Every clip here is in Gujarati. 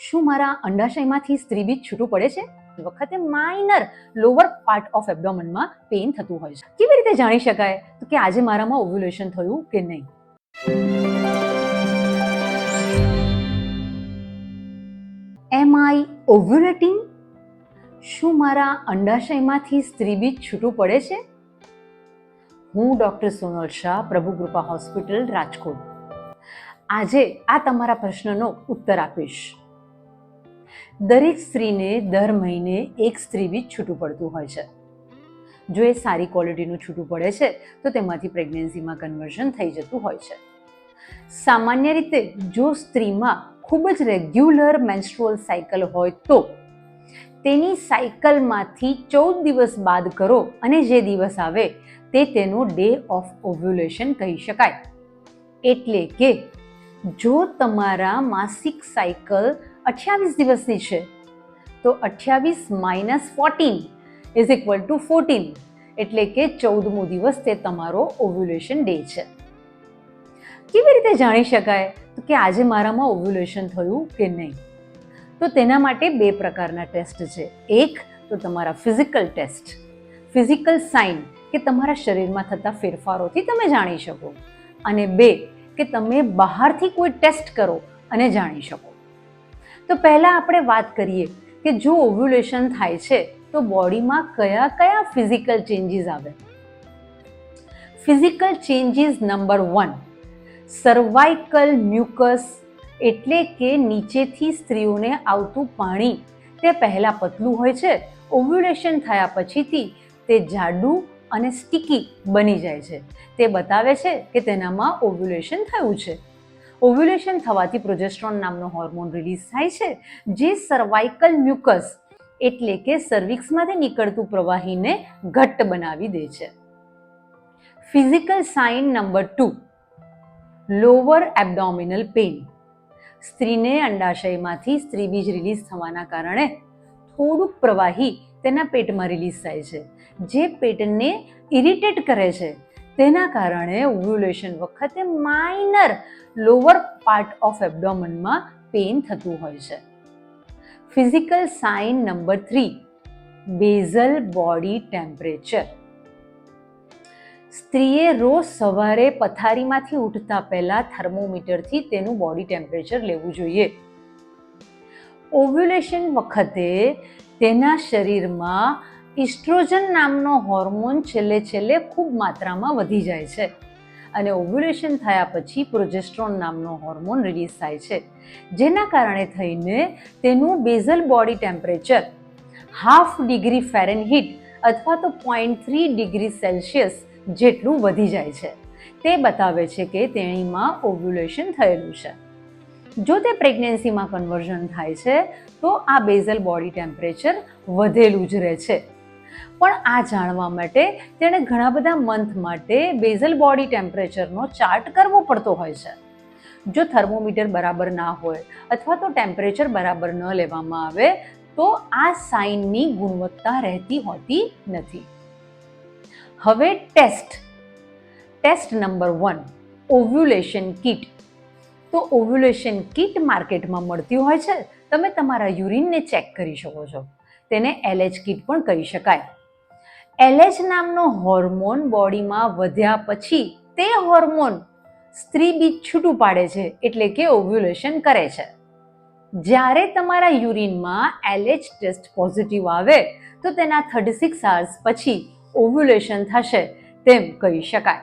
શું મારા અંડાશયમાંથી સ્ત્રીબીજ છૂટું પડે છે? વખતે માઇનર લોઅર પાર્ટ ઓફ એબ્ડોમનમાં પેઇન થતું હોય છે. કેવી રીતે જાણી શકાય તો કે આજે મારામાં ઓવ્યુલેશન થયું કે નહીં? એમ આઈ ઓવ્યુલેટિંગ? શું મારા અંડાશયમાંથી સ્ત્રીબીજ છૂટું પડે છે? હું ડૉક્ટર સોનલ શાહ, પ્રભુ કૃપા હોસ્પિટલ, રાજકોટ. આજે આ તમારા પ્રશ્નનો ઉત્તર આપીશ. દરેક સ્ત્રીને દર મહિને એક સ્ત્રીબીજ છૂટું પડતું હોય છે. જો એ સારી ક્વોલિટીનું છૂટું પડે છે તો તેમાંથી પ્રેગ્નન્સીમાં કન્વર્ઝન થઈ જતું હોય છે. સામાન્ય રીતે જો સ્ત્રીમાં ખૂબ જ રેગ્યુલર મેન્સ્ટ્રુઅલ સાયકલ હોય તો તેની સાયકલમાંથી 14 દિવસ બાદ કરો અને જે દિવસ આવે તે તેનો ડે ઓફ ઓવ્યુલેશન કહી શકાય. એટલે કે જો તમારા માસિક સાયકલ 28 દિવસની છે તો 28 - 14 = 14, એટલે કે 14મો દિવસ તે તમારો ઓવ્યુલેશન ડે છે. કેવી રીતે જાણી શકાય તો કે આજે મારામાં ઓવ્યુલેશન થયું કે નહીં? તો તેના માટે બે પ્રકારના ટેસ્ટ છે. એક તો તમારા ફિઝિકલ ટેસ્ટ, ફિઝિકલ સાઇન કે તમારા શરીરમાં થતા ફેરફારોથી તમે જાણી શકો, અને બે કે તમે બહારથી કોઈ ટેસ્ટ કરો અને જાણી શકો. તો પહેલાં આપણે વાત કરીએ કે જો ઓવ્યુલેશન થાય છે તો બોડીમાં કયા કયા ફિઝિકલ ચેન્જીસ આવે. Physical changes number 1, cervical mucus, એટલે કે નીચેથી સ્ત્રીઓને આવતું પાણી તે પહેલાં પતલું હોય છે, ઓવ્યુલેશન થયા પછીથી તે જાડું અને સ્ટીકી બની જાય છે. તે બતાવે છે કે તેનામાં ઓવ્યુલેશન થયું છે. ઓવ્યુલેશન થવાથી પ્રોજેસ્ટ્રોન નામનો હોર્મોન રિલીઝ થાય છે, જે સર્વાઇકલ મ્યુકસ એટલે કે સર્વિક્સમાંથી નીકળતું પ્રવાહીને ઘટ્ટ બનાવી દે છે. Physical sign number 2, lower abdominal pain. સ્ત્રીને અંડાશયમાંથી સ્ત્રીબીજ રિલીઝ થવાના કારણે થોડુંક પ્રવાહી તેના પેટમાં રિલીઝ થાય છે, જે પેટને ઇરિટેટ કરે છે. તેના કારણે ઓવ્યુલેશન વખતે માઇનર લોઅર પાર્ટ ઓફ એબ્ડોમનમાં પેઇન થતું હોય છે. Physical sign number 3, basal body temperature. સ્ત્રીએ રોજ સવારે પથારીમાંથી ઉઠતા પહેલા થર્મોમીટરથી તેનું બોડી ટેમ્પરેચર લેવું જોઈએ. ઓવ્યુલેશન વખતે તેના શરીરમાં ઇસ્ટ્રોજન નામનો હોર્મોન છેલ્લે ખૂબ માત્રામાં વધી જાય છે, અને ઓવ્યુલેશન થયા પછી પ્રોજેસ્ટ્રોન નામનો હોર્મોન રિલીઝ થાય છે, જેના કારણે થઈને તેનું basal body temperature 0.5 degree Fahrenheit અથવા તો 0.3 ડિગ્રી સેલ્સિયસ જેટલું વધી જાય છે. તે બતાવે છે કે તેણીમાં ઓવ્યુલેશન થયેલું છે. જો તે પ્રેગ્નન્સીમાં કન્વર્ઝન થાય છે તો આ બેઝલ બોડી ટેમ્પરેચર વધેલું જ રહે છે. પણ આ જાણવા માટે તેણે ઘણા બધા મંથ માટે બેઝલ બોડી ટેમ્પરેચરનો ચાર્ટ કરવો પડતો હોય છે. જો થર્મોમીટર બરાબર ના હોય અથવા તો ટેમ્પરેચર બરાબર ન લેવામાં આવે તો આ સાઇનની ગુણવત્તા રહેતી હોતી નથી. હવે ટેસ્ટ નંબર 1, ઓવ્યુલેશન કિટ. તો ઓવ્યુલેશન કિટ માર્કેટમાં મળતી હોય છે. તમે તમારા યુરિનને ચેક કરી શકો છો. તેને LH કિટ પણ કહી શકાય. LH નામનો હોર્મોન બોડીમાં વધ્યા પછી તે હોર્મોન સ્ત્રીબીજ છૂટું પાડે છે, એટલે કે ઓવ્યુલેશન કરે છે. જ્યારે તમારા યુરિનમાં LH ટેસ્ટ પોઝિટિવ આવે તો તેના 36 hours પછી ઓવ્યુલેશન થશે તેમ કહી શકાય.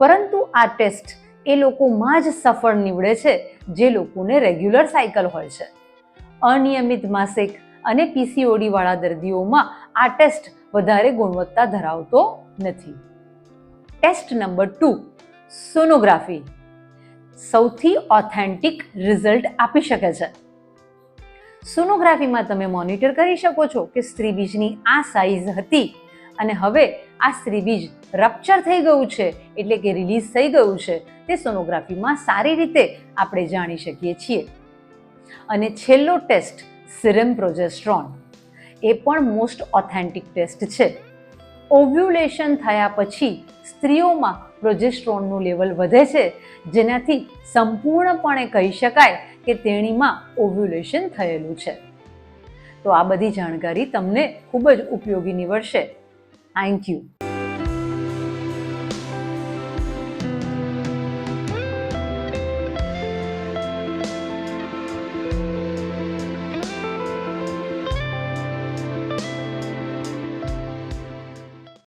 પરંતુ આ ટેસ્ટ એ લોકોમાં જ સફળ નીવડે છે જે લોકોને રેગ્યુલર સાયકલ હોય છે. અનિયમિત માસિક અને PCOD વાળા દર્દીઓમાં આ ટેસ્ટ વધારે ગુણવત્તા ધરાવતો નથી. ટેસ્ટ નંબર 2, સોનોગ્રાફી સૌથી ઓથેન્ટિક રિઝલ્ટ આપી શકે છે. સોનોગ્રાફીમાં તમે મોનિટર કરી શકો છો કે સ્ત્રીબીજની આ સાઇઝ હતી અને હવે આ સ્ત્રીબીજ રપ્ચર થઈ ગયું છે, એટલે કે રિલીઝ થઈ ગયું છે. તે સોનોગ્રાફીમાં સારી રીતે આપણે જાણી શકીએ છીએ. અને છેલ્લો ટેસ્ટ, સિરમ પ્રોજેસ્ટ્રોન, એ પણ મોસ્ટ ઓથેન્ટિક ટેસ્ટ છે. ઓવ્યુલેશન થયા પછી સ્ત્રીઓમાં પ્રોજેસ્ટ્રોનનું લેવલ વધે છે, જેનાથી સંપૂર્ણપણે કહી શકાય કે તેણીમાં ઓવ્યુલેશન થયેલું છે. તો આ બધી જાણકારી તમને ખૂબ જ ઉપયોગી નીવડશે. Thank you.